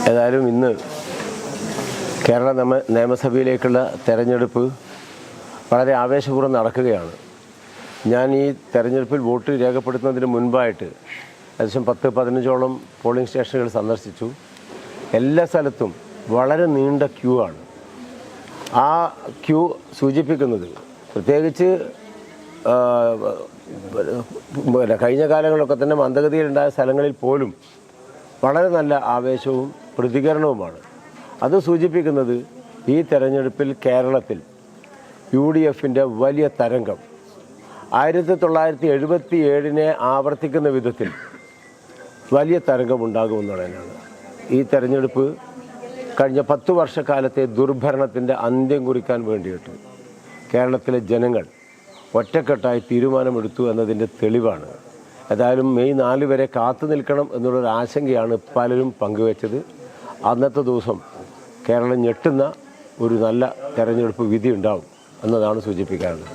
ഏതായാലും ഇന്ന് കേരള നിയമസഭയിലേക്കുള്ള തെരഞ്ഞെടുപ്പ് വളരെ ആവേശപൂർവ്വം നടക്കുകയാണ്. ഞാൻ ഈ തെരഞ്ഞെടുപ്പിൽ വോട്ട് രേഖപ്പെടുത്തുന്നതിന് മുൻപായിട്ട് ഏകദേശം 10-15ഓളം പോളിംഗ് സ്റ്റേഷനുകൾ സന്ദർശിച്ചു. എല്ലാ സ്ഥലത്തും വളരെ നീണ്ട ക്യൂ ആണ്. ആ ക്യൂ സൂചിപ്പിക്കുന്നത് പ്രത്യേകിച്ച് കഴിഞ്ഞ കാലങ്ങളിലൊക്കെ തന്നെ മന്ദഗതിയിലുണ്ടായ സ്ഥലങ്ങളിൽ പോലും വളരെ നല്ല ആവേശവും പ്രതികരണവുമാണ്. അത് സൂചിപ്പിക്കുന്നത് ഈ തെരഞ്ഞെടുപ്പിൽ കേരളത്തിൽ UDFൻ്റെ വലിയ തരംഗം 1977 ആവർത്തിക്കുന്ന വിധത്തിൽ വലിയ തരംഗമുണ്ടാകുമെന്നുള്ളതാണ്. ഈ തെരഞ്ഞെടുപ്പ് കഴിഞ്ഞ 10 വർഷക്കാലത്തെ ദുർഭരണത്തിൻ്റെ അന്ത്യം കുറിക്കാൻ വേണ്ടിയിട്ട് കേരളത്തിലെ ജനങ്ങൾ ഒറ്റക്കെട്ടായി തീരുമാനമെടുത്തു എന്നതിൻ്റെ തെളിവാണ്. ഏതായാലും മെയ് 4 വരെ കാത്തു നിൽക്കണം എന്നുള്ളൊരു ആശങ്കയാണ് പലരും പങ്കുവച്ചത്. അന്നത്തെ ദിവസം കേരളം ഞെട്ടുന്ന ഒരു നല്ല തെരഞ്ഞെടുപ്പ് വിധി ഉണ്ടാവും എന്നതാണ് സൂചിപ്പിക്കാറുള്ളത്.